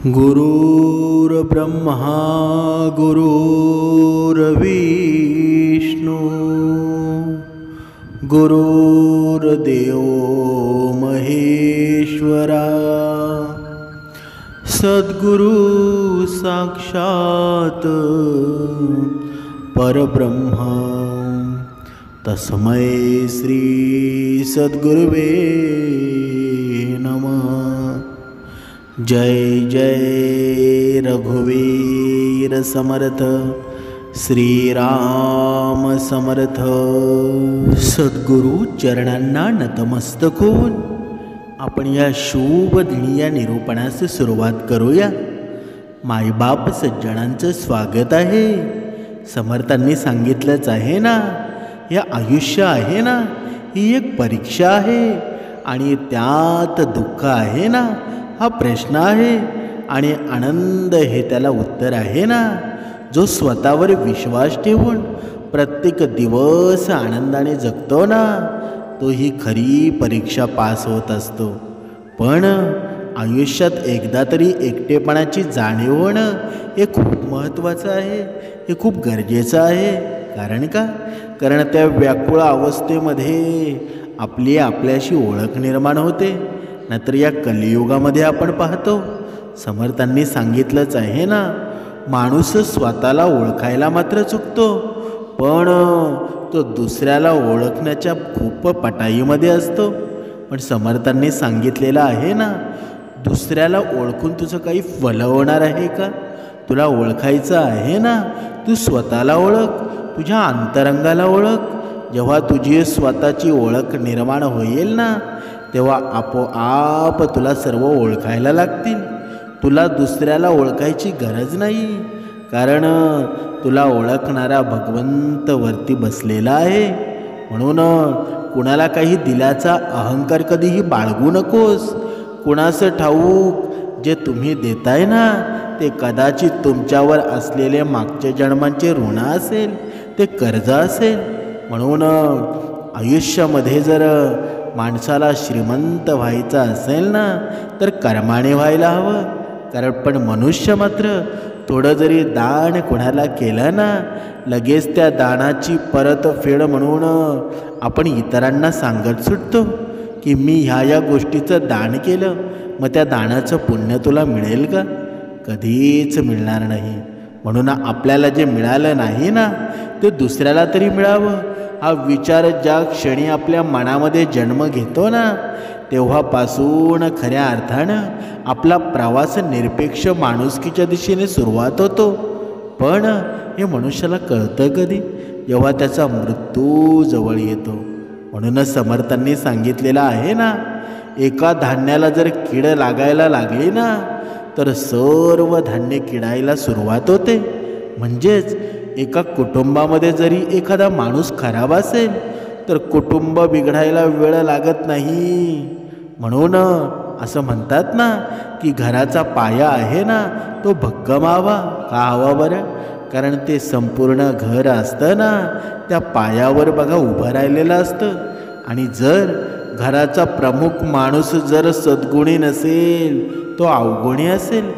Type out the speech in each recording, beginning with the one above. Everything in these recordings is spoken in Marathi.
गुरुर्ब्रह्मा गुरुर्विष्णू गुरुर्देव महेश्वरा सद्गुरु साक्षात परब्रह्म तस्मै श्री सद्गुरुवे नमः। जय जय रघुवीर समर्थ श्रीराम समर्थ। सद्गुरु चरणांना नतमस्तक होऊन आपण या शुभ दिनी या निरूपणास सुरुवात करूया। मायबाप सज्जनांचं स्वागत आहे। समर्थांनी सांगितलंच आहे ना, या आयुष्य आहे ना, ही एक परीक्षा आहे आणि त्यात दुःख आहे ना, हा प्रश्न आहे आणि आनंद हे त्याला उत्तर आहे ना। जो स्वतःवर विश्वास ठेवून प्रत्येक दिवस आनंदाने जगतो ना, तो ही खरी परीक्षा पास होत असतो। पण आयुष्यात एकदा तरी एकटेपणाची जाणीव होणं हे खूप महत्त्वाचं आहे, हे खूप गरजेचं आहे। कारण का? कारण त्या व्याकुळ अवस्थेमध्ये आपली आपल्याशी ओळख निर्माण होते। नाहीतर या कलियुगामध्ये आपण पाहतो, समर्थांनी सांगितलंच आहे ना, माणूस स्वतःला ओळखायला मात्र चुकतो, पण तो दुसऱ्याला ओळखण्याच्या खूप पटाईमध्ये असतो। पण समर्थांनी सांगितलेलं आहे ना, दुसऱ्याला ओळखून तुझं काही फल होणार आहे का? तुला ओळखायचं आहे ना, तू स्वतःला ओळख, तुझ्या अंतरंगाला ओळख। जेव्हा तुझी स्वतःची ओळख निर्माण होईल ना, तेव्हा आपोआप तुला सर्व ओळखायला लागतील। तुला दुसऱ्याला ओळखायची गरज नाही, कारण तुला ओळखणारा भगवंत वरती बसलेला आहे। म्हणून कुणाला काही दिल्याचा अहंकार कधीही बाळगू नकोस। कुणाचं ठाऊक जे तुम्ही देताय ना, ते कदाचित तुमच्यावर असलेले मागच्या जन्मांचे ऋण असेल, ते कर्ज असेल। म्हणून आयुष्यामध्ये जर माणसाला श्रीमंत व्हायचं असेल ना, तर कर्माने व्हायला हवं। कारण पण मनुष्य मात्र थोडं जरी दान कोणाला केलं ना, लगेच त्या दानाची परतफेड म्हणून आपण इतरांना सांगत सुटतो की मी ह्या गोष्टीचं दान केलं, मग त्या दानाचं पुण्य तुला मिळेल का? कधीच मिळणार नाही। म्हणून आपल्याला जे मिळालं नाही ना, ते दुसऱ्याला तरी मिळावं, हा विचार ज्या क्षणी आपल्या मनामध्ये जन्म घेतो ना, तेव्हापासून खऱ्या अर्थानं आपला प्रवास निरपेक्ष माणुसकीच्या दिशेने सुरुवात होतो। पण हे मनुष्याला कळतं कधी? जेव्हा त्याचा मृत्यू जवळ येतो। म्हणूनच समर्थांनी सांगितलेलं आहे ना, एका धान्याला जर कीड लागायला लागली ना, तर सर्व धान्य किडायला सुरुवात होते। म्हणजेच एका कुटुंबामध्ये जरी एखादा माणूस खराब असेल, तर कुटुंब बिघडायला वेळ लागत नाही। म्हणून असं म्हणतात ना, की घराचा पाया आहे ना, तो भक्कम हवा का हवा बरं? कारण ते संपूर्ण घर असतं ना, त्या पायावर बघा उभं राहिलेलं असतं। आणि जर घराचा प्रमुख माणूस जर सद्गुणी नसेल, तो अवगुणी असेल,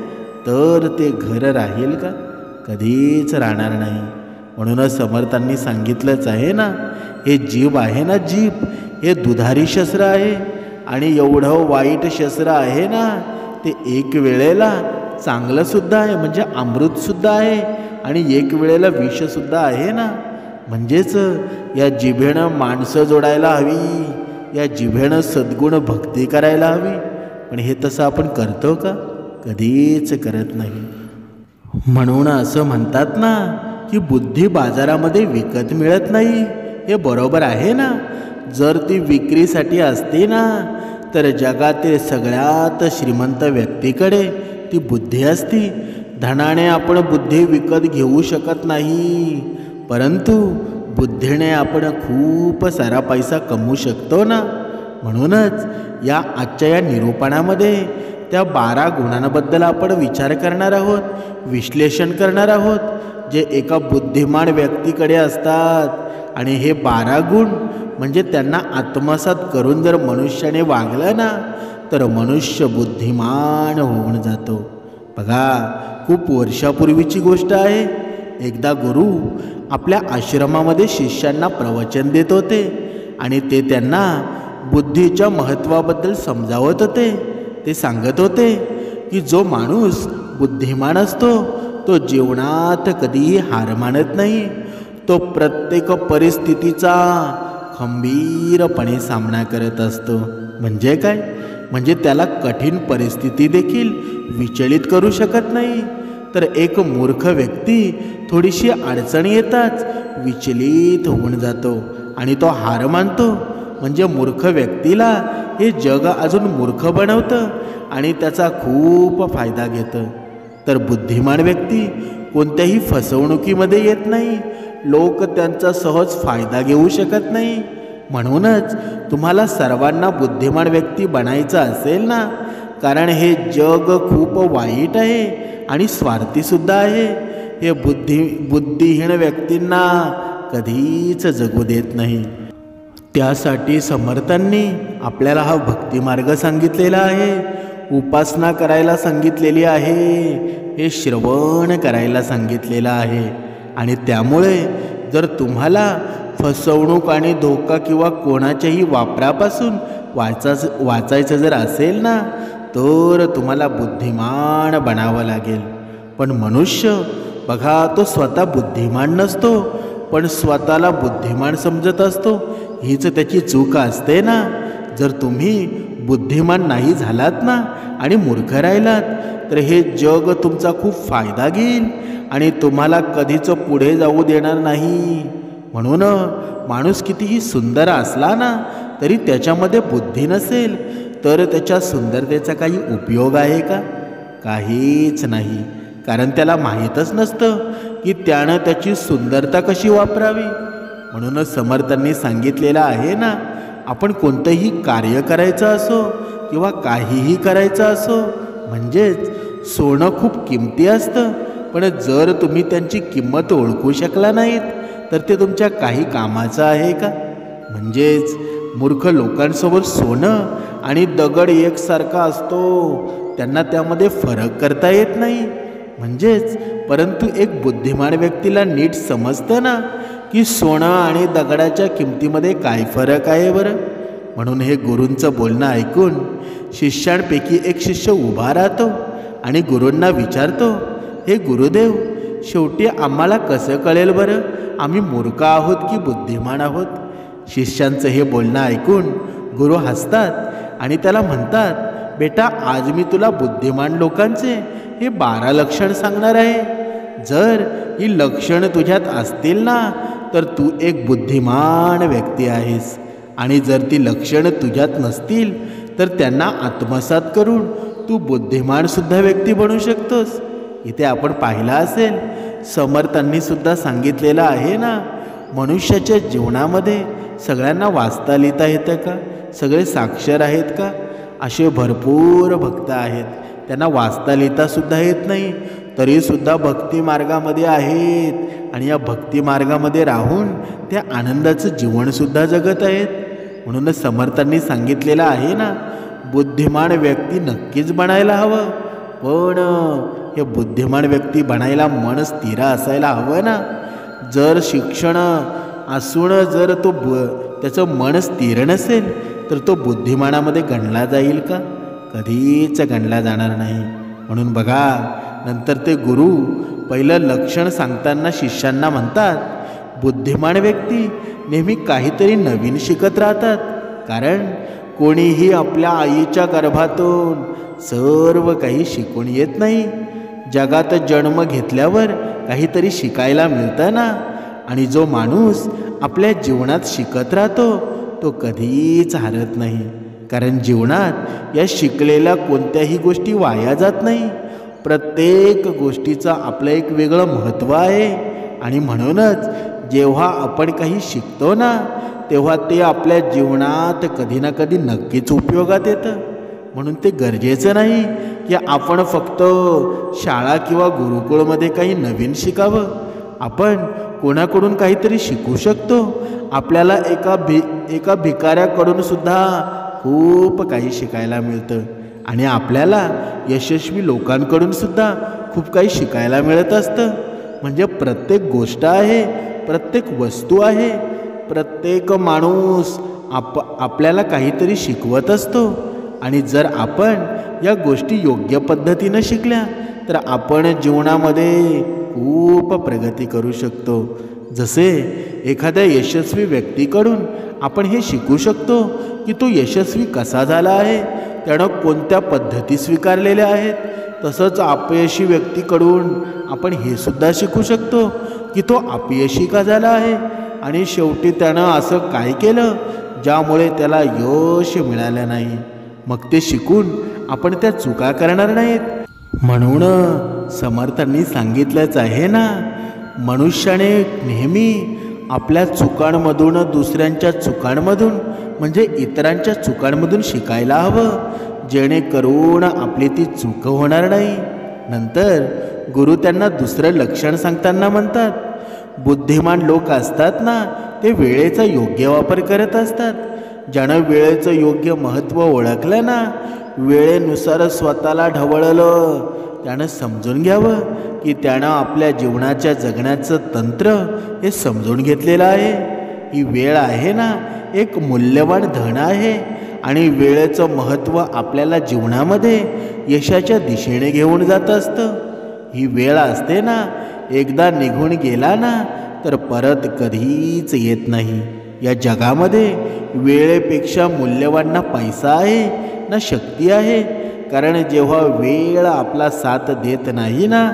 तर ते घर राहील का? कधीच राहणार नाही। म्हणूनच समर्थांनी सांगितलंच आहे ना, हे जीभ आहे ना, जीभ हे दुधारी शस्त्र आहे। आणि एवढं वाईट शस्त्र आहे ना, ते एक वेळेला चांगलंसुद्धा आहे, म्हणजे अमृतसुद्धा आहे, आणि एक वेळेला विषसुद्धा आहे ना। म्हणजेच या जिभेनं माणसं जोडायला हवी, या जिभेनं सद्गुण भक्ती करायला हवी। पण हे तसं आपण करतो का? कधीच करत नाही। म्हणून असं म्हणतात ना, की बुद्धी बाजारामध्ये विकत मिळत नाही, हे बरोबर आहे ना। जर ती विक्रीसाठी असते ना, तर जगातील सगळ्यात श्रीमंत व्यक्तीकडे ती बुद्धी असती। धनाने आपण बुद्धी विकत घेऊ शकत नाही, परंतु बुद्धीने आपण खूप सारा पैसा कमवू शकतो ना। म्हणूनच या आजच्या या निरूपणामध्ये त्या 12 गुणांबद्दल आपण विचार करणार आहोत, विश्लेषण करणार आहोत, जे एका बुद्धिमान व्यक्तीकडे असतात। आणि हे 12 गुण म्हणजे त्यांना आत्मसात करून जर मनुष्याने वागलं ना, तर मनुष्य बुद्धिमान होऊन जातो। बघा, खूप वर्षापूर्वीची गोष्ट आहे. एकदा गुरु आपल्या आश्रमामध्ये शिष्यांना प्रवचन देत होते आणि ते त्यांना बुद्धीच्या महत्त्वाबद्दल समजावत होते. ते सांगत होते की जो माणूस बुद्धिमान असतो तो जीवनात कधीही हार मानत नाही. तो प्रत्येक परिस्थितीचा खंबीरपणे सामना करत असतो. म्हणजे काय? म्हणजे त्याला कठीण परिस्थिती देखील विचलित करू शकत नाही. तर एक मूर्ख व्यक्ती थोडीशी अडचण येताच विचलित होऊन जातो आणि तो हार मानतो. म्हणजे मूर्ख व्यक्तीला हे जग अजून मूर्ख बनवतं आणि त्याचा खूप फायदा घेतं. तर बुद्धिमान व्यक्ती कोणत्याही फसवणुकीमध्ये येत नाही. लोक त्यांचा सहज फायदा घेऊ शकत नाही. म्हणूनच तुम्हाला सर्वांना बुद्धिमान व्यक्ती बनायचं असेल ना, कारण हे जग खूप वाईट आहे आणि स्वार्थीसुद्धा आहे. हे बुद्धिहीन व्यक्तींना कधीच जगू देत नाही. त्यासाठी समर्थांनी आपल्याला हा भक्तिमार्ग सांगितलेला आहे, उपासना करायला सांगितलेली आहे, हे श्रवण करायला सांगितलेलं आहे. आणि त्यामुळे जर तुम्हाला फसवणूक आणि धोका किंवा कोणाच्याही वापरापासून वाचायचं जर असेल ना, तर तुम्हाला बुद्धिमान बनावं लागेल. पण मनुष्य बघा, तो स्वतः बुद्धिमान नसतो, पण स्वतःला बुद्धिमान समजत असतो. हीच त्याची चूक असते ना. जर तुम्ही बुद्धिमान नाही झालात ना आणि मूर्ख राहिलात, तर हे जग तुमचा खूप फायदा घेईल आणि तुम्हाला कधीच पुढे जाऊ देणार नाही. म्हणून माणूस कितीही सुंदर असला ना, तरी त्याच्यामध्ये बुद्धी नसेल तर त्याच्या सुंदरतेचा काही उपयोग आहे का? काहीच नाही. कारण त्याला माहीतच नसतं की त्यानं त्याची सुंदरता कशी वापरावी. म्हणूनच समर्थांनी सांगितलेलं आहे ना, आपण कोणतंही कार्य करायचं असो किंवा काहीही करायचं असो, म्हणजेच सोनं खूप किमती असतं, पण जर तुम्ही त्यांची किंमत ओळखू शकला नाहीत तर ते तुमच्या काही कामाचं आहे का? म्हणजेच मूर्ख लोकांसोबत सोनं आणि दगड एकसारखा असतो, त्यांना त्यामध्ये फरक करता येत नाही. म्हणजेच परंतु एक बुद्धिमान व्यक्तीला नीट समजतं ना की सोनं आणि दगडाच्या किमतीमध्ये काय फरक आहे बरं. म्हणून हे गुरूंचं बोलणं ऐकून शिष्यांपैकी एक शिष्य उभा राहतो आणि गुरूंना विचारतो, हे गुरुदेव, शेवटी आम्हाला कसं कळेल बरं, आम्ही मूर्ख आहोत की बुद्धिमान आहोत? शिष्यांचं हे बोलणं ऐकून गुरु हसतात आणि त्याला म्हणतात, बेटा, आज मी तुला बुद्धिमान लोकांचे हे 12 लक्षण सांगणार आहे. जर ही लक्षणं तुझ्यात असतील ना, तर तू एक बुद्धिमान व्यक्ती आहेस. आणि जर ती लक्षणं तुझ्यात नसतील तर त्यांना आत्मसात करून तू बुद्धिमानसुद्धा व्यक्ती बनू शकतोस. इथे आपण पाहिलं असेल, समर्थांनी सुद्धा सांगितलेलं आहे ना, मनुष्याच्या जीवनामध्ये सगळ्यांना वाचता लिहिता येतं का? सगळे साक्षर आहेत का? असे भरपूर भक्त आहेत, त्यांना वाचता लिहितासुद्धा येत नाही, तरीसुद्धा भक्तिमार्गामध्ये आहेत आणि या भक्तिमार्गामध्ये राहून त्या आनंदाचं जीवनसुद्धा जगत आहेत. म्हणूनच समर्थांनी सांगितलेलं आहे ना, बुद्धिमान व्यक्ती नक्कीच बनायला हवं. पण हे बुद्धिमान व्यक्ती बनायला मन स्थिर असायला हवं ना. जर शिक्षण असून जर त्याचं मन स्थिर नसेल तर तो बुद्धिमानामध्ये गणला जाईल का? कधीच गणला जाणार नाही. म्हणून बघा, नंतर ते गुरु पहिलं लक्षण सांगताना शिष्यांना म्हणतात, बुद्धिमान व्यक्ती नेहमी काहीतरी नवीन शिकत राहतात. कारण कोणीही आपल्या आईच्या गर्भातून सर्व काही शिकून येत नाही. जगात जन्म घेतल्यावर काहीतरी शिकायला मिळतं ना. आणि जो माणूस आपल्या जीवनात शिकत राहतो तो कधीच हारत नाही. कारण जीवनात या शिकलेल्या कोणत्याही गोष्टी वाया जात नाही. प्रत्येक गोष्टीचं आपलं एक वेगळं महत्त्व आहे. आणि म्हणूनच जेव्हा आपण काही शिकतो ना, तेव्हा ते आपल्या जीवनात कधी ना कधी नक्कीच उपयोगात येतं. म्हणून ते गरजेचं नाही की आपण फक्त शाळा किंवा गुरुकुळमध्ये काही नवीन शिकावं. आपण कोणाकडून काहीतरी शिकू शकतो. आपल्याला एका भिकाऱ्याकडून सुद्धा खूप काही शिकायला मिळतं. आणि आपल्याला यशस्वी लोकांकडून सुद्धा खूप काही शिकायला मिळत असतं. म्हणजे प्रत्येक गोष्ट आहे, प्रत्येक वस्तू आहे, प्रत्येक माणूस आपल्याला काहीतरी शिकवत असतो. आणि जर आपण या गोष्टी योग्य पद्धतीनं शिकल्या तर आपण जीवनामध्ये खूप प्रगती करू शकतो. जसे एखाद्या यशस्वी व्यक्तीकडून आपण हे शिकू शकतो की तो यशस्वी कसा झाला आहे, त्यानं कोणत्या पद्धती स्वीकारलेल्या आहेत. तसंच अपयशी व्यक्तीकडून आपण हे सुद्धा शिकू शकतो की तो अपयशी का झाला आहे आणि शेवटी त्यानं असं काय केलं ज्यामुळे त्याला यश मिळालं नाही. मग ते शिकून आपण त्या चुका करणार नाहीत. म्हणून समर्थांनी सांगितलंच आहे ना, मनुष्याने नेहमी आपल्या चुकांमधून, दुसऱ्यांच्या चुकांमधून म्हणजे इतरांच्या चुकांमधून शिकायला हवं, जेणेकरून आपली ती चूक होणार नाही. नंतर गुरु त्यांना दुसरं लक्षण सांगताना म्हणतात, बुद्धिमान लोक असतात ना, ते वेळेचा योग्य वापर करत असतात. ज्यानं वेळेचं योग्य महत्त्व ओळखलं ना, वेळेनुसार स्वतःला ढवळलं, त्यानं समजून घ्यावं की त्यानं आपल्या जीवनाच्या जगण्याचं तंत्र हे समजून घेतलेलं आहे. ही वेळ आहे ना, एक मूल्यवान धन आहे आणि वेळेचं महत्त्व आपल्याला जीवनामध्ये यशाच्या दिशेने घेऊन जात असतं. ही वेळ असते ना, एकदा निघून गेला ना तर परत कधीच येत नाही. या जगामध्ये वेळेपेक्षा मूल्यवान ना पैसा आहे ना शक्ती आहे. कारण जेव्हा वेळ आपला साथ देत नाही ना,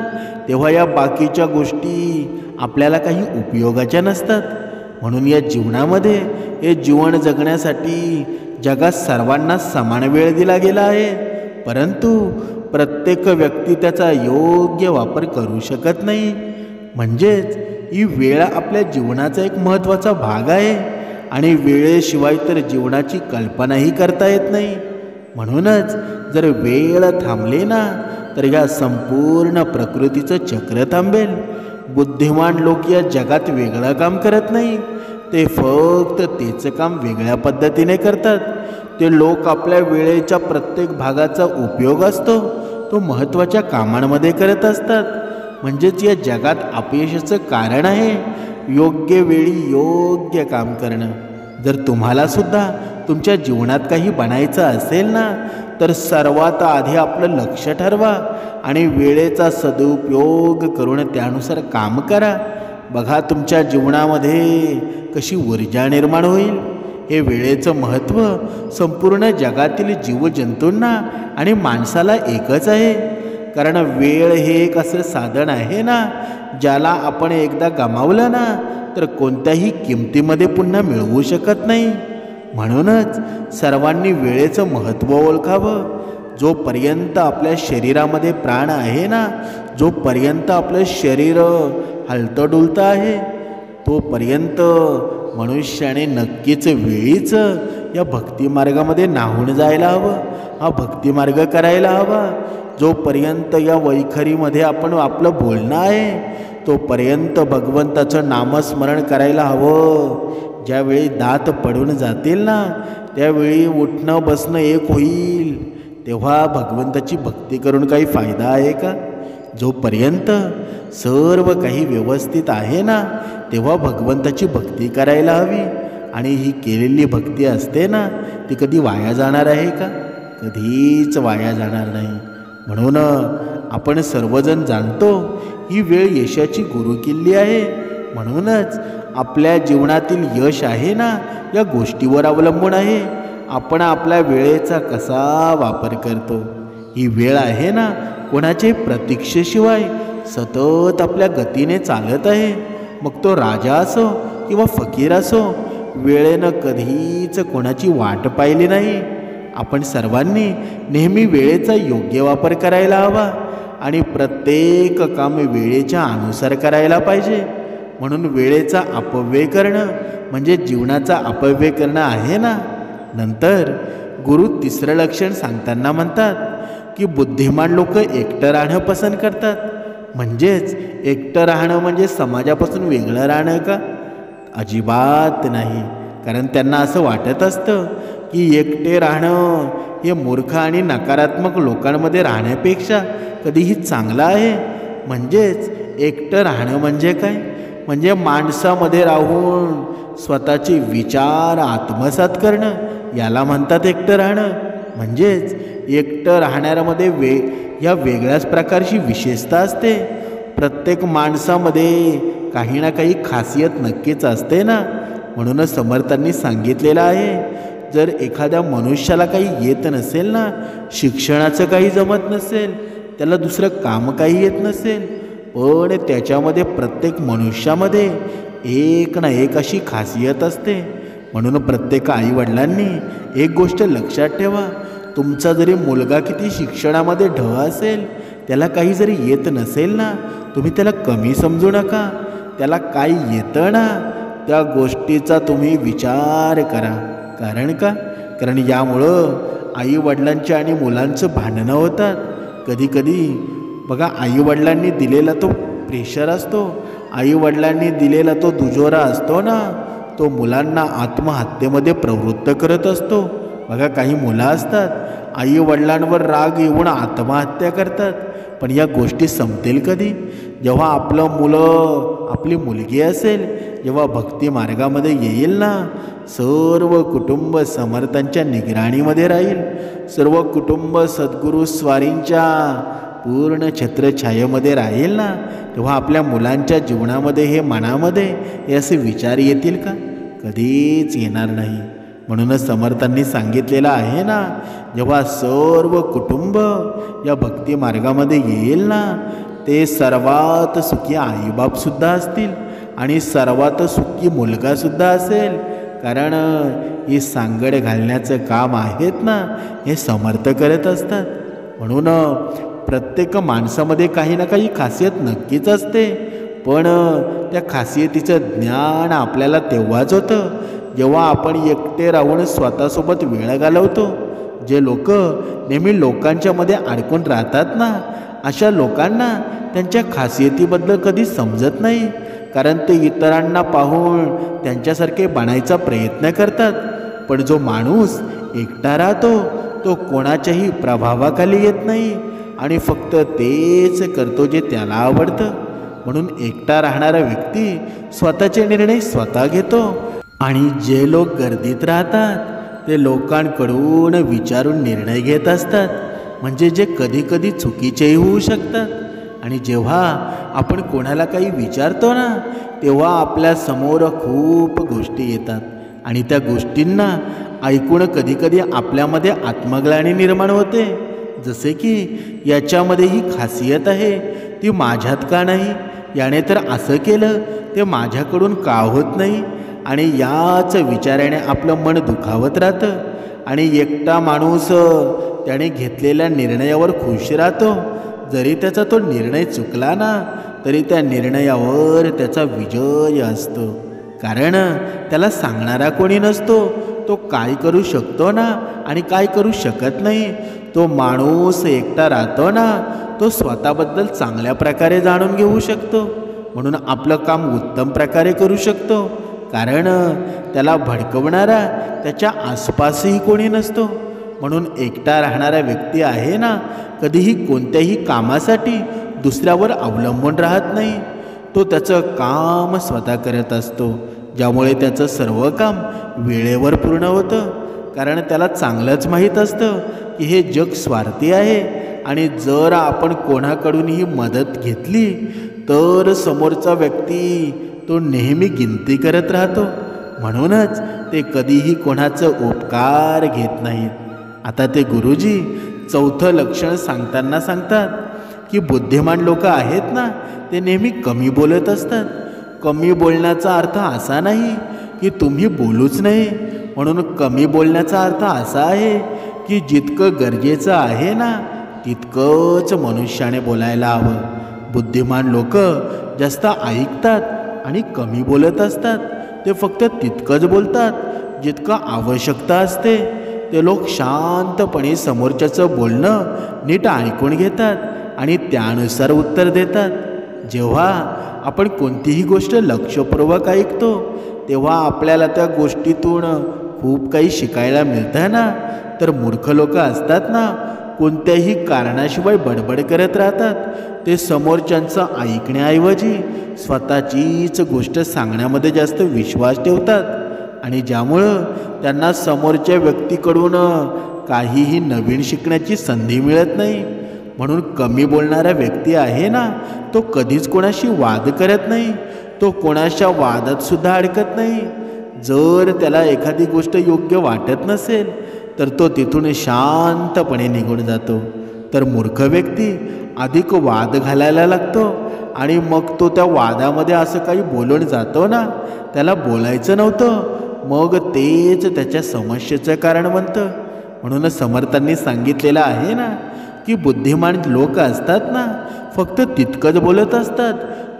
तेव्हा या बाकीच्या गोष्टी आपल्याला काही उपयोगाच्या नसतात. म्हणून या जीवनामध्ये हे जीवन जगण्यासाठी जगात सर्वांना समान वेळ दिला गेला आहे, परंतु प्रत्येक व्यक्ती त्याचा योग्य वापर करू शकत नाही. म्हणजेच ही वेळ आपल्या जीवनाचा एक महत्त्वाचा भाग आहे आणि वेळेशिवाय तर जीवनाची कल्पनाही करता येत नाही. म्हणूनच जर वेळ थांबली ना तर या संपूर्ण प्रकृतीचं चक्र थांबेल. बुद्धिमान लोक या जगात वेगळं काम करत नाही, ते फक्त तेचं काम वेगळ्या पद्धतीने करतात. ते लोक आपल्या वेळेच्या प्रत्येक भागाचा उपयोग असतो तो महत्त्वाच्या कामांमध्ये करत असतात. म्हणजेच या जगात अपयशाचं कारण आहे योग्य वेळी योग्य काम करणं. जर तुम्हाला सुद्धा तुमच्या जीवनात काही बनायचं असेल ना, तर सर्वात आधी आपलं लक्ष ठरवा आणि वेळेचा सदुपयोग करून त्यानुसार काम करा. बघा तुमच्या जीवनामध्ये कशी ऊर्जा निर्माण होईल. हे वेळेचं महत्त्व संपूर्ण जगातील जीवजंतूंना आणि माणसाला एकच आहे. कारण वेळ हे एक असं साधन आहे ना, ज्याला आपण एकदा गमावलं ना तर कोणत्याही किमतीमध्ये पुन्हा मिळवू शकत नाही. म्हणूनच सर्वांनी वेळेचं महत्त्व ओळखावं. जोपर्यंत आपल्या शरीरामध्ये प्राण आहे ना, जोपर्यंत आपलं शरीर हलतं डुलतं आहे, तोपर्यंत मनुष्याने नक्कीच वेळीच या भक्तिमार्गामध्ये न्हावून जायला हवं. हा भक्तिमार्ग करायला हवा. जोपर्यंत या वैखरीमध्ये आपण आपलं बोलणं आहे तोपर्यंत भगवंताचं नामस्मरण करायला हवं. ज्यावेळी दात पडून जातील ना, त्यावेळी उठणं बसणं एक होईल, तेव्हा भगवंताची भक्ती करून काही फायदा आहे का? जोपर्यंत सर्व काही व्यवस्थित आहे ना, तेव्हा भगवंताची भक्ती करायला हवी. आणि ही केलेली भक्ती असते ना, ती कधी वाया जाणार आहे का? कधीच वाया जाणार नाही. म्हणून आपण सर्वजण जाणतो ही वेळ यशाची गुरुकिल्ली आहे. म्हणूनच आपल्या जीवनातील यश आहे ना, या गोष्टीवर अवलंबून आहे आपण आपल्या वेळेचा कसा वापर करतो. ही वेळ आहे ना, कोणाचे प्रतीक्षेशिवाय सतत आपल्या गतीने चालत आहे. मग तो राजा असो किंवा फकीर असो, वेळेनं कधीच कोणाची वाट पाहिली नाही. आपण सर्वांनी नेहमी वेळेचा योग्य वापर करायला हवा आणि प्रत्येक काम वेळेच्या अनुसार करायला पाहिजे. म्हणून वेळेचा अपव्यय करणं म्हणजे जीवनाचा अपव्यय करणं आहे ना. नंतर गुरु तिसरं लक्षण सांगताना म्हणतात की बुद्धिमान लोक एकटं राहणं पसंत करतात. म्हणजेच एकटं राहणं म्हणजे समाजापासून वेगळं राहणं का? अजिबात नाही. कारण त्यांना असं वाटत असतं की एकटे राहणं हे मूर्ख आणि नकारात्मक लोकांमध्ये राहण्यापेक्षा कधीही चांगलं आहे. म्हणजेच एकटं राहणं म्हणजे काय? म्हणजे माणसामध्ये राहून स्वतःचे विचार आत्मसात करणं, याला म्हणतात एकटं राहणं. म्हणजेच एकटं राहणाऱ्यामध्ये या वेगळ्याच प्रकारची विशेषता असते. प्रत्येक माणसामध्ये काही ना काही खासियत नक्कीच असते ना. म्हणूनच समर्थांनी सांगितलेलं आहे, जर एखाद्या मनुष्याला काही येत नसेल ना, शिक्षणाचं काही जमत नसेल, त्याला दुसरं काम काही येत नसेल, पण त्याच्यामध्ये प्रत्येक मनुष्यामध्ये एक ना एक अशी खासियत असते. म्हणून प्रत्येक आईवडिलांनी एक गोष्ट लक्षात ठेवा, तुमचा जरी मुलगा किती शिक्षणामध्ये ढ असेल, त्याला काही जरी येत नसेल ना, तुम्ही त्याला कमी समजू नका. त्याला काही येतं ना, त्या गोष्टीचा तुम्ही विचार करा. कारण यामुळं आईवडिलांचे आणि मुलांचं भांडणं होतात. कधीकधी बघा, आईवडिलांनी दिलेला तो प्रेशर असतो, आईवडिलांनी दिलेला तो दुजोरा असतो ना, तो मुलांना आत्महत्येमध्ये प्रवृत्त करत असतो. बघा, काही मुलं असतात आईवडिलांवर राग येऊन आत्महत्या करतात. पण या गोष्टी संपतील कधी? जेव्हा आपली मुलगी असेल, जेव्हा भक्ती मार्गामध्ये येईल ना, सर्व कुटुंब समर्थांच्या निगराणीमध्ये राहील, सर्व कुटुंब सद्गुरू स्वारींच्या पूर्ण छत्रछायेमध्ये राहील ना, तेव्हा आपल्या मुलांच्या जीवनामध्ये हे मनामध्ये हे असे विचार येतील का? कधीच येणार नाही. म्हणूनच समर्थांनी सांगितलेलं आहे ना, जेव्हा सर्व कुटुंब या भक्ती मार्गामध्ये येईल ना, ते सर्वात सुखी आईबापसुद्धा असतील आणि सर्वात सुखी मुलगासुद्धा असेल. कारण ही सांगड घालण्याचं काम आहेत ना, हे समर्थ करत असतात. म्हणून प्रत्येक माणसामध्ये काही ना काही खासियत नक्कीच असते, पण त्या खासियतीचं ज्ञान आपल्याला तेव्हाच होतं जेव्हा आपण एकटे राहून स्वतःसोबत वेळ घालवतो. जे लोक नेहमी लोकांच्यामध्ये अडकून राहतात ना, अशा लोकांना त्यांच्या खासियतीबद्दल कधी समजत नाही. कारण ते इतरांना पाहून त्यांच्यासारखे बनायचा प्रयत्न करतात. पण जो माणूस एकटा राहतो, तो कोणाच्याही प्रभावाखाली येत नाही आणि फक्त तेच करतो जे त्याला आवडतं. म्हणून एकटा राहणारा व्यक्ती स्वतःचे निर्णय स्वतः घेतो. आणि जे लोक गर्दीत राहतात, ते लोकांकडून विचारून निर्णय घेत असतात, म्हणजे जे कधीकधी चुकीचेही होऊ शकतात. आणि जेव्हा आपण कोणाला काही विचारतो ना, तेव्हा आपल्यासमोर खूप गोष्टी येतात आणि त्या गोष्टींना ऐकून कधीकधी आपल्यामध्ये आत्मग्लानी निर्माण होते. जसे की याच्यामध्ये ही खासियत आहे, ती माझ्यात का नाही? याने तर असं केलं, ते माझ्याकडून का होत नाही? आणि याच विचाराने आपलं मन दुखावत राहतं. आणि एकटा माणूस त्याने घेतलेल्या निर्णयावर खुश राहतो. जरी त्याचा तो निर्णय चुकला ना, तरी त्या निर्णयावर त्याचा विजय असतो. कारण त्याला सांगणारा कोणी नसतो. तो काय करू शकतो ना आणि काय करू शकत नाही, तो माणूस एकटा राहतो ना, तो स्वतःबद्दल चांगल्या प्रकारे जाणून घेऊ शकतो. म्हणून आपलं काम उत्तम प्रकारे करू शकतो. कारण त्याला भडकवणारा त्याच्या आसपासही कोणी नसतो. म्हणून एकटा राहणारा व्यक्ती आहे ना, कधीही कोणत्याही कामासाठी दुसऱ्यावर अवलंबून राहत नाही. तो त्याचं काम स्वतः करत असतो, ज्यामुळे त्याचं सर्व काम वेळेवर पूर्ण होतं. कारण त्याला चांगलंच माहीत असतं की हे जग स्वार्थी आहे आणि जर आपण कोणाकडूनही मदत घेतली तर समोरचा व्यक्ती तो नेहमी गिनती करत राहतो. म्हणूनच ते कधीही कोणाचं उपकार घेत नाहीत. आता ते गुरुजी चौथं लक्षण सांगताना सांगतात की बुद्धिमान लोक आहेत ना, ते नेहमी कमी बोलत असतात. कमी बोलण्याचा अर्थ असा नाही की तुम्ही बोलूच नाही. म्हणून कमी बोलण्याचा अर्थ असा आहे की जितकं गरजेचं आहे ना, तितकंच मनुष्याने बोलायला हवं. बुद्धिमान लोक जास्त ऐकतात आणि कमी बोलत असतात. ते फक्त तितकंच बोलतात जितकं आवश्यकता असते. ते लोक शांतपणे समोरच्याचं बोलणं नीट ऐकून घेतात आणि त्यानुसार उत्तर देतात. जेव्हा आपण कोणतीही गोष्ट लक्षपूर्वक ऐकतो, तेव्हा आपल्याला त्या गोष्टीतून खूप काही शिकायला मिळतं ना. तर मूर्ख लोक असतात ना, कोणत्याही कारणाशिवाय बडबड करत राहतात. ते समोरच्यांचं ऐकण्याऐवजी स्वतःचीच गोष्ट सांगण्यामध्ये जास्त विश्वास ठेवतात आणि ज्यामुळं त्यांना समोरच्या व्यक्तीकडून काहीही नवीन शिकण्याची संधी मिळत नाही. म्हणून कमी बोलणारा व्यक्ती आहे ना, तो कधीच कोणाशी वाद करत नाही. तो कोणाच्या वादात सुद्धा अडकत नाही. जर त्याला एखादी गोष्ट योग्य वाटत नसेल तर तो तिथून शांतपणे निघून जातो. तर मूर्ख व्यक्ती अधिक वाद घालायला लागतो आणि मग तो त्या वादामध्ये असं काही बोलून जातो ना, त्याला बोलायचं नव्हतं, मग तेच त्याच्या समस्येचं कारण बनतं. म्हणूनच समर्थांनी सांगितलेलं आहे ना की बुद्धिमान लोक असतात ना, फक्त तितकंच बोलत असतात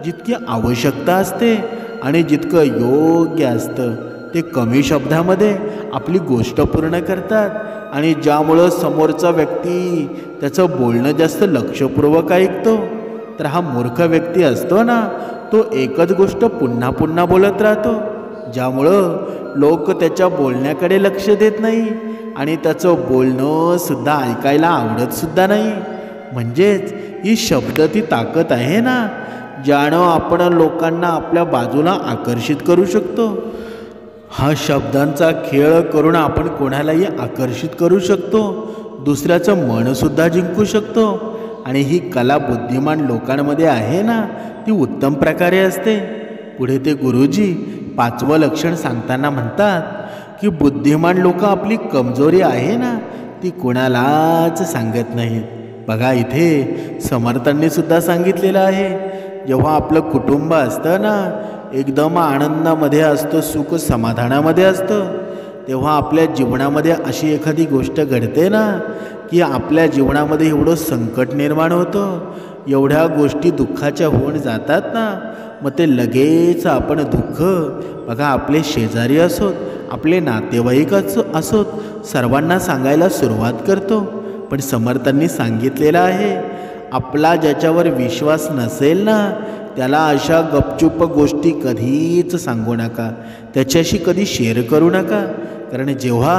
जितकी आवश्यकता असते आणि जितकं योग्य असतं. ते कमी शब्दामध्ये आपली गोष्ट पूर्ण करतात आणि ज्यामुळं समोरचा व्यक्ती त्याचं बोलणं जास्त लक्षपूर्वक ऐकतो. तर हा मूर्ख व्यक्ती असतो ना, तो एकच गोष्ट पुन्हा पुन्हा बोलत राहतो, ज्यामुळं लोक त्याच्या बोलण्याकडे लक्ष देत नाही आणि त्याचं बोलणं सुद्धा ऐकायला आवडत सुद्धा नाही. म्हणजेच ही शब्द ती ताकद आहे ना, ज्यानं आपण लोकांना आपल्या बाजूला आकर्षित करू शकतो. हा शब्दांचा खेळ करून आपण कोणालाही आकर्षित करू शकतो, दुसऱ्याचं मनसुद्धा जिंकू शकतो. आणि ही कला बुद्धिमान लोकांमध्ये आहे ना, ती उत्तम प्रकारे असते. पुढे ते गुरुजी 5वं लक्षण सांगताना म्हणतात की बुद्धिमान लोक आपली कमजोरी आहे ना, ती कोणालाच सांगत नाहीत. बघा, इथे समर्थांनी सुद्धा सांगितलेलं आहे, जेव्हा आपलं कुटुंब असतं ना, एकदम आनंदामध्ये असतं, सुख समाधानामध्ये असतं, तेव्हा आपल्या जीवनामध्ये अशी एखादी गोष्ट घडते ना की आपल्या जीवनामध्ये एवढं संकट निर्माण होतं, एवढ्या गोष्टी दुःखाच्या होऊन जातात ना, मग ते लगेच आपण दुःख, बघा, आपले शेजारी असोत, आपले नातेवाईक असोत, सर्वांना सांगायला सुरुवात करतो. पण समर्थांनी सांगितलेलं आहे, आपला ज्याच्यावर विश्वास नसेल ना, त्याला अशा गपचूप गोष्टी कधीच सांगू नका, त्याच्याशी कधी शेअर करू नका. कारण जेव्हा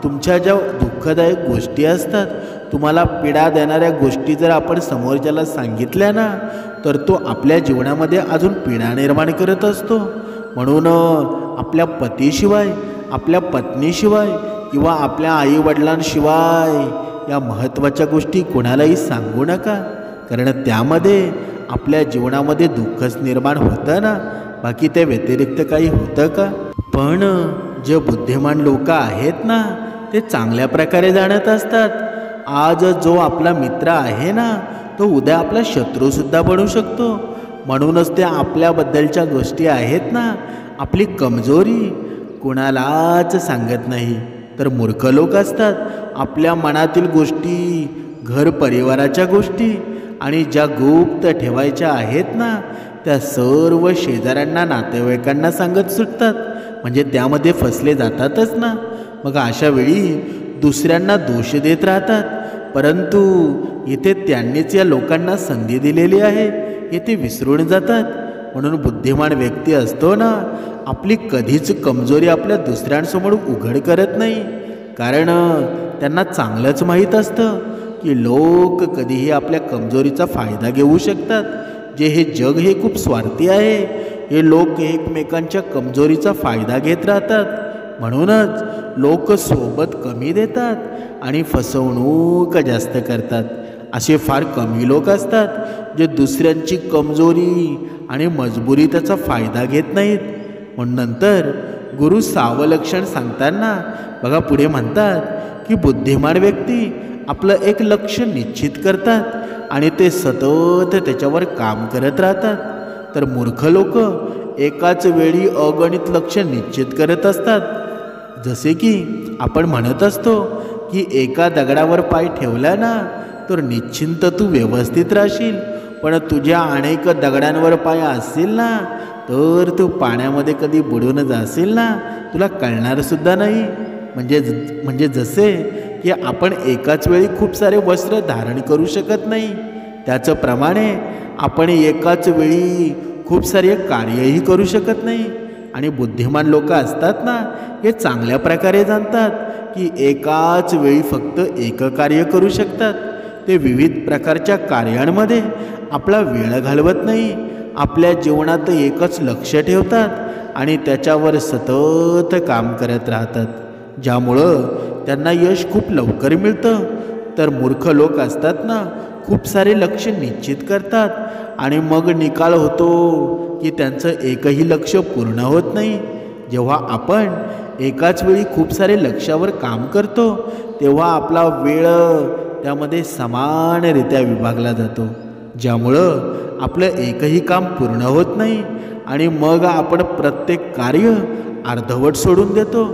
तुमच्या ज्या दुःखदायक गोष्टी असतात, तुम्हाला पीडा देणाऱ्या गोष्टी जर आपण समोरच्याला सांगितल्या ना, तर तो आपल्या जीवनामध्ये अजून पीडा निर्माण करत असतो. म्हणून आपल्या पतीशिवाय, आपल्या पत्नीशिवाय किंवा आपल्या आईवडिलांशिवाय या महत्त्वाच्या गोष्टी कोणालाही सांगू नका. कारण त्यामध्ये आपल्या जीवनामध्ये दुःखच निर्माण होतं ना, बाकी त्या व्यतिरिक्त काही होतं का? पण जे बुद्धिमान लोक आहेत ना, ते चांगल्या प्रकारे जाणत असतात, आज जो आपला मित्र आहे ना, तो उद्या आपला शत्रूसुद्धा बनू शकतो. म्हणूनच ते आपल्याबद्दलच्या गोष्टी आहेत ना, आपली कमजोरी कोणालाच सांगत नाही. तर मूर्ख लोक असतात, आपल्या मनातील गोष्टी, घर परिवाराच्या गोष्टी आणि ज्या गुप्त ठेवायच्या आहेत ना, त्या सर्व शेजाऱ्यांना, नातेवाईकांना सांगत सुटतात. म्हणजे त्यामध्ये फसले जातातच ना. मग अशा वेळी दुसऱ्यांना दोष देत राहतात. परंतु इथे त्यांनीच या लोकांना संधी दिलेली आहे हे ते विसरून जातात. म्हणून बुद्धिमान व्यक्ती असतो ना, आपली कधीच कमजोरी आपल्या दुसऱ्यांसमोर उघड करत नाही. कारण त्यांना चांगलंच माहीत असतं की लोक कधीही आपल्या कमजोरीचा फायदा घेऊ शकतात. जे हे जग हे खूप स्वार्थी आहे, हे लोक एकमेकांच्या कमजोरीचा फायदा घेत राहतात. म्हणूनच लोक सोबत कमी देतात आणि फसवणूक जास्त करतात. असे फार कमी लोक असतात जे दुसऱ्यांची कमजोरी आणि मजबुरी त्याचा फायदा घेत नाहीत. म्हणून नंतर गुरु 6वं लक्षण सांगताना बघा पुढे म्हणतात की बुद्धिमान व्यक्ती आपलं एक लक्ष्य निश्चित करतात आणि ते सतत त्याच्यावर काम करत राहतात. तर मूर्ख लोक एकाच वेळी अगणित लक्ष्य निश्चित करत असतात. जसे की आपण म्हणत असतो की एका दगडावर पाय ठेवला ना, तर निश्चिंत तू व्यवस्थित राहशील. पण तुझ्या अनेक दगडांवर पाय असतील ना, तर तू पाण्यामध्ये कधी बुडून जाशील ना, तुला कळणारसुद्धा नाही. म्हणजे जसे की आपण एकाच वेळी खूप सारे वस्त्र धारण करू शकत नाही, त्याचप्रमाणे आपण एकाच वेळी खूप सारे कार्यही करू शकत नाही. आणि बुद्धिमान लोक असतात ना, हे चांगल्या प्रकारे जाणतात की एकाच वेळी फक्त एक कार्य करू शकतात. ते विविध प्रकारच्या कार्यांमध्ये आपला वेळ घालवत नाही, आपल्या जीवनात एकच लक्ष ठेवतात आणि त्याच्यावर सतत काम करत राहतात, ज्यामुळं त्यांना यश खूप लवकर मिळतं. तर मूर्ख लोक असतात ना, खूप सारे लक्ष निश्चित करतात आणि मग निकाल होतो की त्यांचं एकही लक्ष पूर्ण होत नाही. जेव्हा आपण एकाच वेळी खूप सारे लक्ष्यावर काम करतो तेव्हा आपला वेळ त्यामध्ये समानरित्या विभागला जातो, ज्यामुळं आपलं एकही काम पूर्ण होत नाही आणि मग आपण प्रत्येक कार्य अर्धवट सोडून देतो.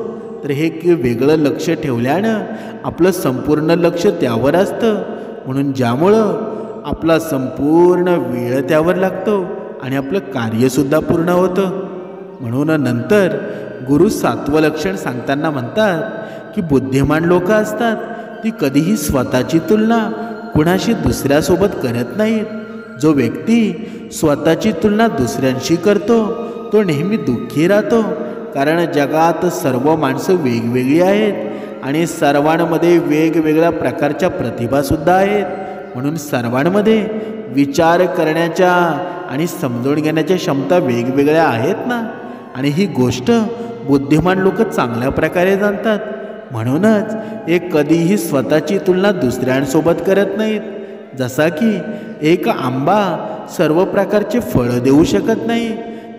तर हे की वेगळं लक्ष ठेवल्यानं आपलं संपूर्ण लक्ष त्यावर असतं, म्हणून ज्यामुळं आपला संपूर्ण वेळ त्यावर लागतो आणि आपलं कार्यसुद्धा पूर्ण होतं. म्हणून नंतर गुरु 7वं लक्षण सांगताना म्हणतात की बुद्धिमान लोक असतात ती कधीही स्वतःची तुलना कुणाशी दुसऱ्यासोबत करत नाहीत. जो व्यक्ती स्वतःची तुलना दुसऱ्यांशी करतो तो नेहमी दुःखी राहतो, कारण जगात सर्व माणसं वेगवेगळी आहेत आणि सर्वांमध्ये वेगवेगळ्या प्रकारच्या प्रतिभासुद्धा आहेत. म्हणून सर्वांमध्ये विचार करण्याच्या आणि समजून घेण्याच्या क्षमता वेगवेगळ्या आहेत ना, आणि ही गोष्ट बुद्धिमान लोक चांगल्या प्रकारे जाणतात. म्हणूनच हे कधीही स्वतःची तुलना दुसऱ्यांसोबत करत नाहीत. जसा की एक आंबा सर्व प्रकारचे फळं देऊ शकत नाही,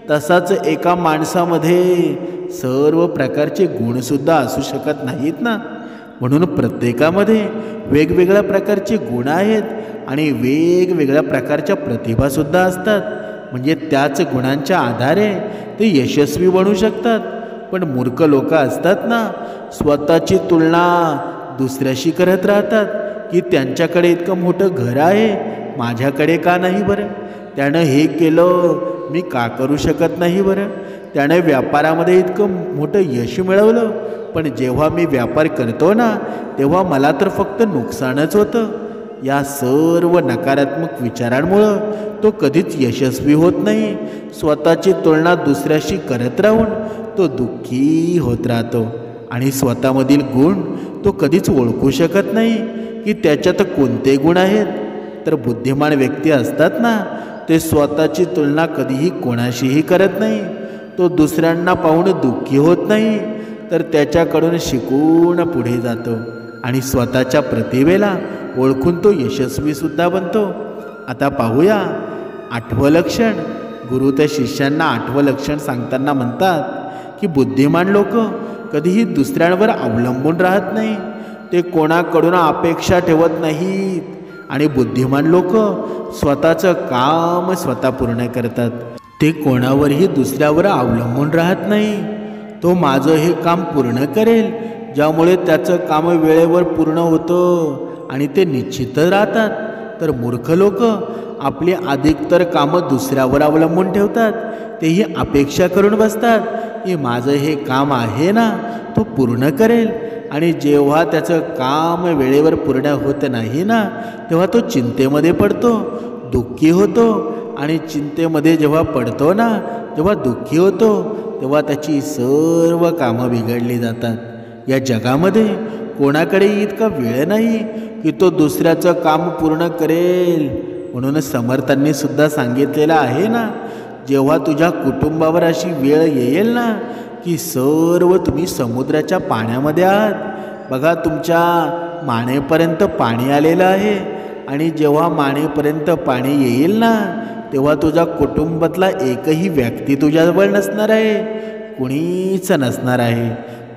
तसाच एका माणसामध्ये सर्व प्रकारचे गुणसुद्धा असू शकत नाहीत ना. म्हणून प्रत्येकामध्ये वेगवेगळ्या प्रकारचे गुण आहेत आणि वेगवेगळ्या प्रकारच्या प्रतिभासुद्धा असतात, म्हणजे त्याच गुणांच्या आधारे ते यशस्वी बनू शकतात. पण मूर्ख लोक असतात ना, स्वतःची तुलना दुसऱ्याशी करत राहतात की त्यांच्याकडे इतकं मोठं घर आहे, माझ्याकडे का नाही बरं, त्यानं हे केलं मी का करू शकत नाही बरं, त्याने व्यापारामध्ये इतकं मोठं यश मिळवलं पण जेव्हा मी व्यापार करतो ना तेव्हा मला तर फक्त नुकसानच होतं. या सर्व नकारात्मक विचारांमुळं तो कधीच यशस्वी होत नाही. स्वतःची तुलना दुसऱ्याशी करत राहून तो दुःखी होत राहतो आणि स्वतःमधील गुण तो कधीच ओळखू शकत नाही की त्याच्यात कोणते गुण आहेत. तर बुद्धिमान व्यक्ती असतात ना, ते स्वतःची तुलना कधीही कोणाशीही करत नाही. तो दुसऱ्यांना पाहून दुःखी होत नाही, तर त्याच्याकडून शिकून पुढे जातो आणि स्वतःच्या प्रतिभेला ओळखून तो यशस्वीसुद्धा बनतो. आता पाहूया 8वं लक्षण. गुरु त्या शिष्यांना 8वं लक्षण सांगताना म्हणतात की बुद्धिमान लोक कधीही दुसऱ्यांवर अवलंबून राहत नाही, ते कोणाकडून अपेक्षा ठेवत नाहीत आणि बुद्धिमान लोक स्वतःचं काम स्वतः पूर्ण करतात. ते कोणावरही दुसऱ्यावर अवलंबून राहत नाही. तो माझं हे काम पूर्ण करेल, ज्यामुळे त्याचं काम वेळेवर पूर्ण होतं आणि ते निश्चित राहतात. तर मूर्ख लोक आपली अधिकतर कामं दुसऱ्यावर अवलंबून ठेवतात, तेही अपेक्षा करून बसतात की माझं हे काम आहे ना तो पूर्ण करेल, आणि जेव्हा त्याचं काम वेळेवर पूर्ण होत नाही ना तेव्हा तो चिंतेमध्ये पडतो, दुःखी होतो, आणि चिंतेमध्ये जेव्हा पडतो ना, जेव्हा दुःखी होतो तेव्हा त्याची सर्व कामं बिघडली जातात. या जगामध्ये कोणाकडे इतका वेळ नाही की तो दुसऱ्याचं काम पूर्ण करेल. म्हणून समर्थांनी सुद्धा सांगितलेलं आहे ना, जेव्हा तुझ्या कुटुंबावर अशी वेळ येईल ना की सर्व तुम्ही समुद्राच्या पाण्यामध्ये आहात, बघा तुमच्या मानेपर्यंत पाणी आलेलं आहे, आणि जेव्हा मानेपर्यंत पाणी येईल ना तेव्हा तुझ्या कुटुंबातला एकही व्यक्ती तुझ्याजवळ नसणार आहे, कुणीच नसणार आहे.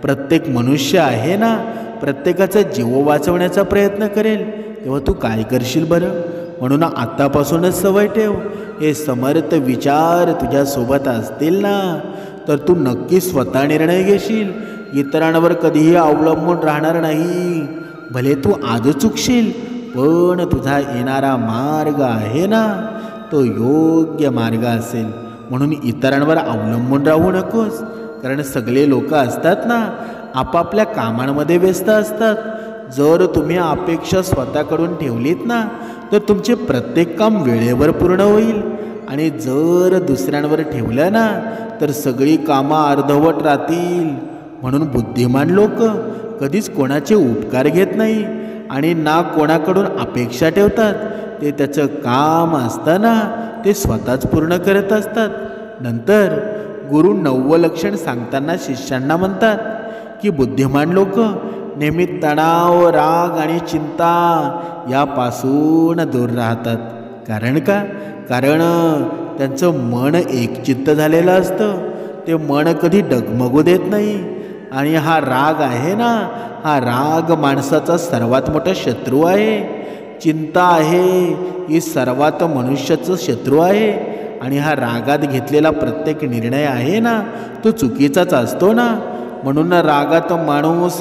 प्रत्येक मनुष्य आहे ना, प्रत्येकाचा जीव वाचवण्याचा प्रयत्न करेल, तेव्हा तू काय करशील बरं. म्हणून आत्तापासूनच सवय ठेव, हे समर्थ विचार तुझ्यासोबत असतील ना तर तू नक्की स्वतः निर्णय घेशील, इतरांवर कधीही अवलंबून राहणार नाही. भले तू आज चुकशील, पण तुझा येणारा मार्ग आहे ना तो योग्य मार्ग असेल. म्हणून इतरांवर अवलंबून राहू नकोस, कारण सगळे लोक असतात ना आपापल्या कामांमध्ये व्यस्त असतात. जर तुम्ही अपेक्षा स्वतःकडून ठेवलीत ना तर तुमचे प्रत्येक काम वेळेवर पूर्ण होईल आणि जर दुसऱ्यांवर ठेवलं ना तर सगळी कामं अर्धवट राहतील. म्हणून बुद्धिमान लोक कधीच कोणाचे उपकार घेत नाही आणि ना कोणाकडून अपेक्षा ठेवतात. ते त्याचं काम असताना ते स्वतःच पूर्ण करत असतात. नंतर गुरु 9 लक्षण सांगताना शिष्यांना म्हणतात की बुद्धिमान लोक नेहमी तणाव, राग आणि चिंता यापासून दूर राहतात. कारण त्यांचं मन एकचित्त झालेलं असतं. ते मन कधी डगमगू देत नाही. आणि हा राग आहे ना, हा राग माणसाचा सर्वात मोठा शत्रू आहे. चिंता आहे ही सर्वात मनुष्याचं शत्रू आहे. आणि हा रागात घेतलेला प्रत्येक निर्णय आहे ना तो चुकीचाच असतो ना. म्हणून रागात माणूस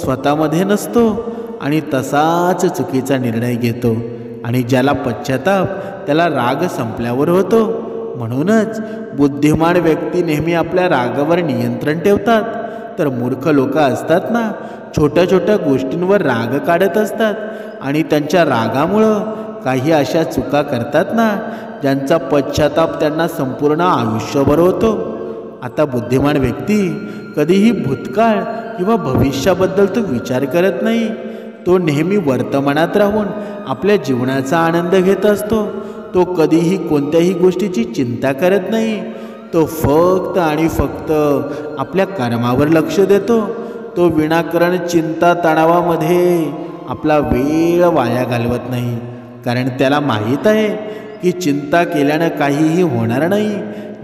स्वतःमध्ये नसतो आणि तसाच चुकीचा निर्णय घेतो. आणि ज्याला पश्चाताप त्याला राग संपल्यावर होतो. म्हणूनच बुद्धिमान व्यक्ती नेहमी आपल्या रागावर नियंत्रण ठेवतात. तर मूर्ख लोक असतात ना, छोट्या छोट्या गोष्टींवर राग काढत असतात आणि त्यांच्या रागामुळं काही अशा चुका करतात ना ज्यांचा पश्चाताप त्यांना संपूर्ण आयुष्यभर होतो. आता बुद्धिमान व्यक्ती कधीही भूतकाळ किंवा भविष्याबद्दल तो विचार करत नाही. तो नेहमी वर्तमानात राहून आपल्या जीवनाचा आनंद घेत असतो. तो कधीही कोणत्याही गोष्टीची चिंता करत नाही. तो फक्त आणि फक्त आपल्या कर्मावर लक्ष देतो. तो विनाकारण चिंता तणावामध्ये आपला वेळ वाया घालवत नाही. कारण त्याला माहीत आहे की चिंता केल्यानं काहीही होणार नाही.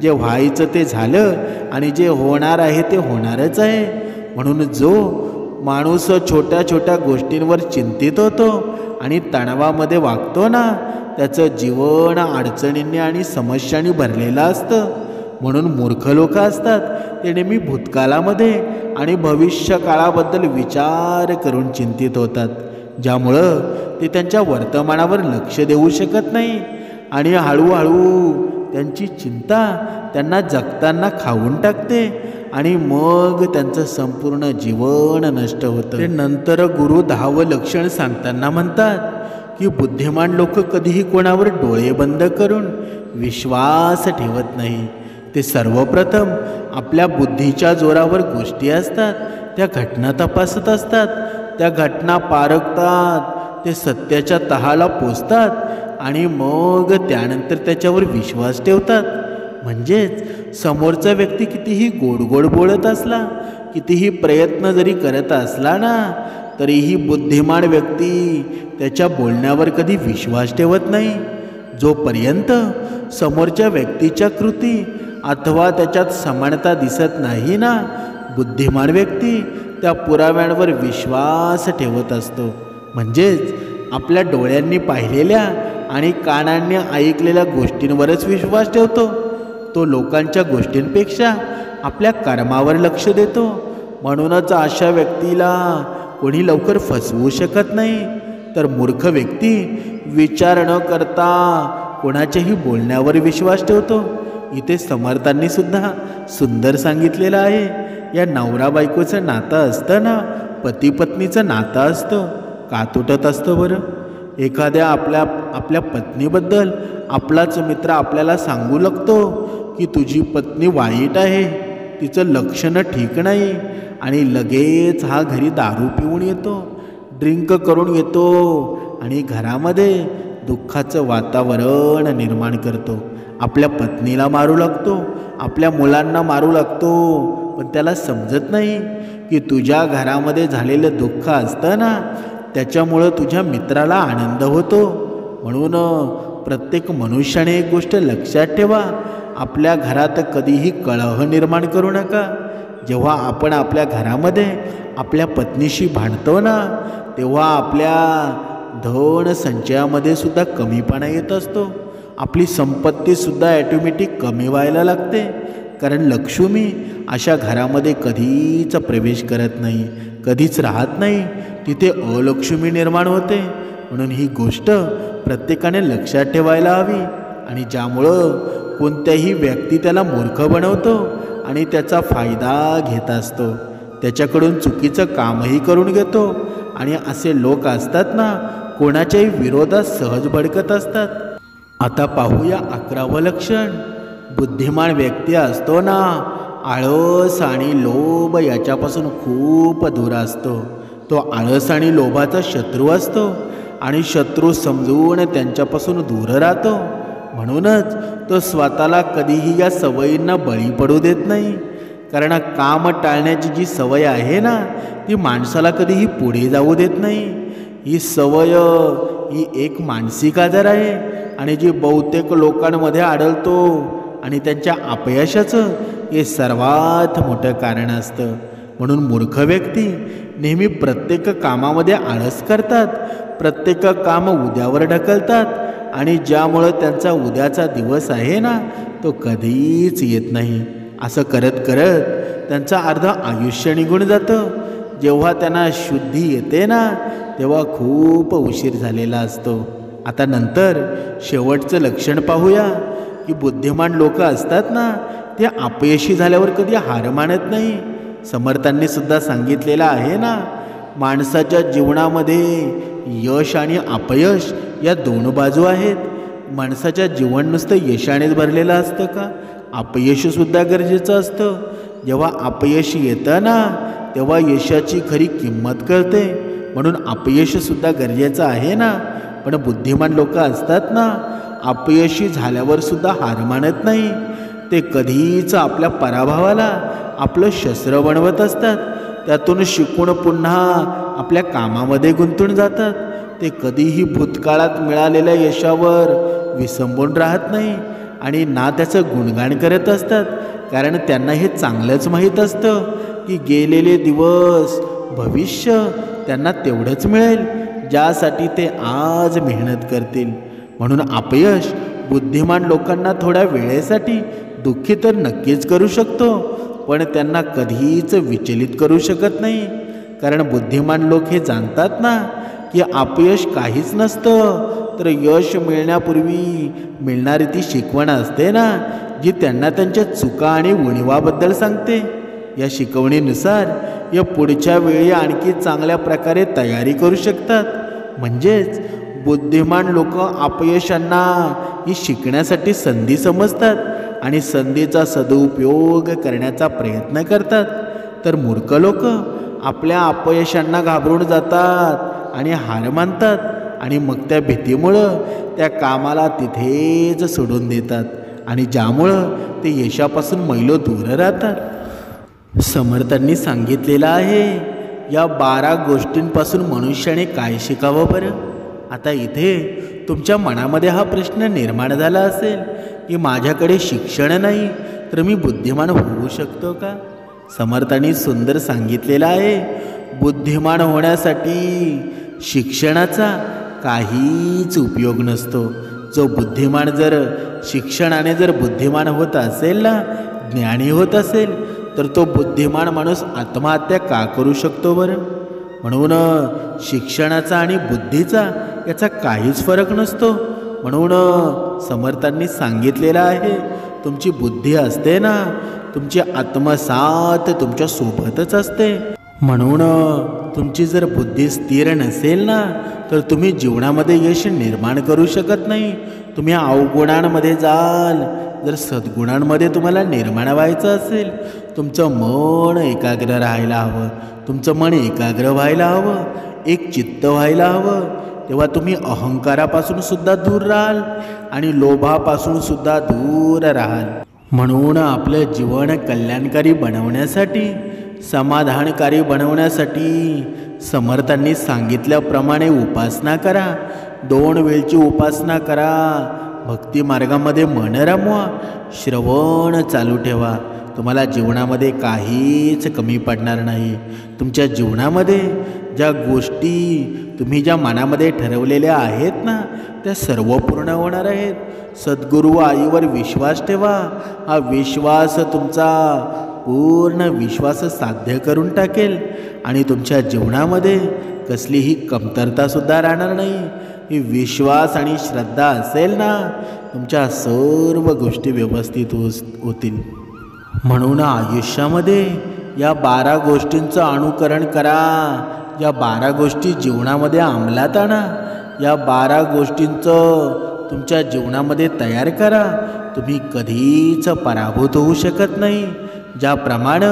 जे व्हायचं ते झालं आणि जे होणार आहे ते होणारच आहे. म्हणून जो माणूस छोट्या छोट्या गोष्टींवर चिंतित होतो आणि तणावामध्ये वागतो ना त्याचं जीवन अडचणींनी आणि समस्यांनी भरलेलं असतं. म्हणून मूर्ख लोक असतात ते नेहमी भूतकाळामध्ये आणि भविष्य काळाबद्दल विचार करून चिंतित होतात. ज्यामुळं ते त्यांच्या वर्तमानावर लक्ष देऊ शकत नाही आणि हळूहळू त्यांची चिंता त्यांना जगताना खाऊन टाकते आणि मग त्यांचं संपूर्ण जीवन नष्ट होतं. ते नंतर गुरु 10 लक्षण सांगताना म्हणतात की बुद्धिमान लोक कधीही कोणावर डोळे बंद करून विश्वास ठेवत नाही. ते सर्वप्रथम आपल्या बुद्धीच्या जोरावर गोष्टी असतात त्या घटना तपासत असतात. त्या घटना पारखतात. ते सत्याच्या तहाला पोचतात आणि मग त्यानंतर त्याच्यावर विश्वास ठेवतात. म्हणजेच समोरचा व्यक्ती कितीही गोड गोड बोलत असला, कितीही प्रयत्न जरी करत असला ना तरीही बुद्धिमान व्यक्ती त्याच्या बोलण्यावर कधी विश्वास ठेवत नाही. जोपर्यंत समोरच्या व्यक्तीच्या कृती अथवा त्याच्यात समानता दिसत नाही ना, बुद्धिमान व्यक्ती त्या पुराव्यांवर विश्वास ठेवत असतो. म्हणजेच आपल्या डोळ्यांनी पाहिलेल्या आणि कानांनी ऐकलेल्या गोष्टींवरच विश्वास ठेवतो. तो लोकांच्या गोष्टींपेक्षा आपल्या कर्मावर लक्ष देतो. म्हणूनच अशा व्यक्तीला कोणी लवकर फसवू शकत नाही. तर मूर्ख व्यक्ती विचार न करता कोणाच्याही बोलण्यावर विश्वास ठेवतो. इथे समर्थांनी सुद्धा सुंदर सांगितलेलं आहे. या नवरा बायकोचं नातं असतं ना, पती पत्नीचं नातं असतं, का तुटत असतं बरं? एखाद्या आपल्या पत्नीबद्दल आपलाच मित्र आपल्याला सांगू लागतो की तुझी पत्नी वाईट आहे, तिचं लक्षण ठीक नाही, आणि लगेच हा घरी दारू पिऊन येतो, ड्रिंक करून येतो आणि घरामध्ये दुःखाचं वातावरण निर्माण करतो. आपल्या पत्नीला मारू लागतो, आपल्या मुलांना मारू लागतो. पण त्याला समजत नाही की तुझ्या घरामध्ये झालेलं दुःख असतं ना त्याच्यामुळं तुझ्या मित्राला आनंद होतो. म्हणून प्रत्येक मनुष्याने एक गोष्ट लक्षात ठेवा, आपल्या घरात कधीही कलह निर्माण करू नका. जेव्हा आपण आपल्या घरामध्ये आपल्या पत्नीशी भांडतो ना तेव्हा आपल्या धन संचयामध्ये सुद्धा कमीपणा येत असतो. आपली संपत्तीसुद्धा ॲटोमॅटिक कमी व्हायला लागते. कारण लक्ष्मी अशा घरामध्ये कधीच प्रवेश करत नाही, कधीच राहत नाही. तिथे अलक्ष्मी निर्माण होते. म्हणून ही गोष्ट प्रत्येकाने लक्षात ठेवायला हवी. आणि ज्यामुळं कोणत्याही व्यक्ती त्याला मूर्ख बनवतो आणि त्याचा फायदा घेत असतो, त्याच्याकडून चुकीचं कामही करून घेतो. आणि असे लोक असतात ना कोणाच्याही विरोधात सहज भडकत असतात. आता पाहूया 11वं लक्षण. बुद्धिमान व्यक्ती असतो ना, आळस आणि लोभ याच्यापासून खूप दूर असतो. तो आळस आणि लोभाचा शत्रू असतो आणि शत्रू समजून त्यांच्यापासून दूर राहतो. म्हणूनच तो स्वतःला कधीही या सवयींना बळी पडू देत नाही. कारण काम टाळण्याची जी सवय आहे ना, ती माणसाला कधीही पुढे जाऊ देत नाही. ही सवय ही एक मानसिक आजार आहे आणि जी बहुतेक लोकांमध्ये आढळतो आणि त्यांच्या अपयशाचं हे सर्वात मोठं कारण असतं. म्हणून मूर्ख व्यक्ती नेहमी प्रत्येक कामामध्ये आळस करतात, प्रत्येक काम उद्यावर ढकलतात आणि ज्यामुळं त्यांचा उद्याचा दिवस आहे ना, तो कधीच येत नाही. असं करत करत त्यांचं अर्ध आयुष्य निघून जातं. जेव्हा त्यांना शुद्धी येते ना, तेव्हा खूप उशीर झालेला असतो. आता नंतर शेवटचं लक्षण पाहूया की बुद्धिमान लोक असतात ना, ते अपयशी झाल्यावर कधी हार मानत नाही. समर्थांनी सुद्धा सांगितलेलं आहे ना, माणसाच्या जीवनामध्ये यश आणि अपयश या दोन बाजू आहेत. माणसाच्या जीवन नुसतं यशानेच भरलेलं असतं का? अपयशसुद्धा गरजेचं असतं. जेव्हा अपयश येतं ना, तेव्हा यशाची खरी किंमत कळते. म्हणून अपयशसुद्धा गरजेचं आहे ना. पण बुद्धिमान लोक असतात ना, अपयशी झाल्यावर सुद्धा हार मानत नाही. ते कधीच आपल्या पराभवाला आपलं शस्त्र बनवत असतात. त्यातून शिकून पुन्हा आपल्या कामामध्ये गुंतून जातात. ते कधीही भूतकाळात मिळालेल्या यशावर विसंबून राहत नाही आणि ना त्याचं गुणगान करत असतात. कारण त्यांना हे चांगलंच माहीत असतं की गेलेले दिवस, भविष्य त्यांना तेवढंच मिळेल ज्यासाठी ते आज मेहनत करतील. म्हणून अपयश बुद्धिमान लोकांना थोड्या वेळेसाठी दुःखी तर नक्कीच करू शकतो, पण त्यांना कधीच विचलित करू शकत नाही. कारण बुद्धिमान लोक हे जाणतात ना की अपयश काहीच नसतं, तर यश मिळण्यापूर्वी मिळणारी ती शिकवण असते ना, जी त्यांना त्यांच्या चुका आणि उणिवाबद्दल सांगते. या शिकवणीनुसार या पुढच्या वेळी आणखी चांगल्या प्रकारे तयारी करू शकतात. म्हणजेच बुद्धिमान लोक अपयशांना ही शिकण्यासाठी संधी समजतात आणि संधीचा सदुपयोग करण्याचा प्रयत्न करतात. तर मूर्ख लोक आपल्या अपयशांना घाबरून जातात आणि हार मानतात आणि मग त्या भीतीमुळं त्या कामाला तिथेच सोडून देतात आणि ज्यामुळं ते यशापासून मैलो दूर राहतात. समर्थांनी सांगितलेलं आहे, या 12 गोष्टींपासून मनुष्याने काय शिकावं बरं? आता इथे तुमच्या मनामध्ये हा प्रश्न निर्माण झाला असेल की माझ्याकडे शिक्षण नाही, तर मी बुद्धिमान होऊ शकतो का? समर्थांनी सुंदर सांगितलेलं आहे, बुद्धिमान होण्यासाठी शिक्षणाचा काहीच उपयोग नसतो. जो बुद्धिमान जर शिक्षणाने जर बुद्धिमान होत असेल ना, ज्ञानी होत असेल, तर तो बुद्धिमान माणूस आत्महत्या का करू शकतो बरं? म्हणून शिक्षणाचा आणि बुद्धीचा याचा काहीच फरक नसतो. म्हणून समर्थांनी सांगितलेलं आहे, तुमची बुद्धी असते ना, तुमची आत्मसात तुमच्या सोबतच असते. म्हणून तुमची जर बुद्धी स्थिर नसेल ना, तर तुम्ही जीवनामध्ये यश निर्माण करू शकत नाही. तुम्ही अवगुणांमध्ये जाल. जर सद्गुणांमध्ये तुम्हाला निर्माण व्हायचं असेल, तुमचं मन एकाग्र राहायला हवं, तुमचं मन एकाग्र व्हायला हवं, एक चित्त व्हायला हवं. तेव्हा तुम्ही अहंकारापासून सुद्धा दूर राहाल आणि लोभापासून सुद्धा दूर राहाल. म्हणून आपलं जीवन कल्याणकारी बनवण्यासाठी, समाधानकारी बनवण्यासाठी समर्थांनी सांगितल्याप्रमाणे उपासना करा. 2 वेळची उपासना करा. भक्ती मार्गामध्ये मन रमवा. श्रवण चालू ठेवा. तुम्हाला जीवनामध्ये काहीच कमी पडणार नाही. तुमच्या जीवनामध्ये ज्या गोष्टी तुम्ही ज्या मनामध्ये ठरवलेल्या आहेत ना, त्या सर्व पूर्ण होणार आहेत. सद्गुरू आईवर विश्वास ठेवा. हा विश्वास तुमचा पूर्ण विश्वास साध्य करून टाकेल आणि तुमच्या जीवनामध्ये कसलीही कमतरतासुद्धा राहणार नाही. ही विश्वास आणि श्रद्धा असेल ना, तुमच्या सर्व गोष्टी व्यवस्थित होतील. म्हणून आयुष्यामध्ये या 12 गोष्टींचं अनुकरण करा. या 12 गोष्टी जीवनामध्ये अंमलात आणा. या 12 गोष्टींचं तुमच्या जीवनामध्ये तयार करा. तुम्ही कधीच पराभूत होऊ शकत नाही. ज्याप्रमाणे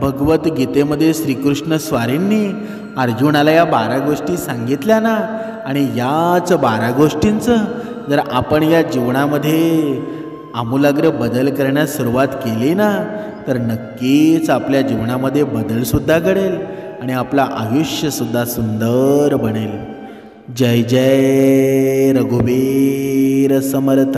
भगवद्गीतेमध्ये श्रीकृष्ण स्वारींनी अर्जुनाला या 12 गोष्टी सांगितल्या ना, आणि याच 12 गोष्टींचं जर आपण या जीवनामध्ये आमूलाग्र बदल करण्यास सुरुवात केली ना, तर नक्कीच आपल्या जीवनामध्ये बदलसुद्धा घडेल आणि आपलं आयुष्यसुद्धा सुंदर बनेल. जय जय रघुवीर समर्थ.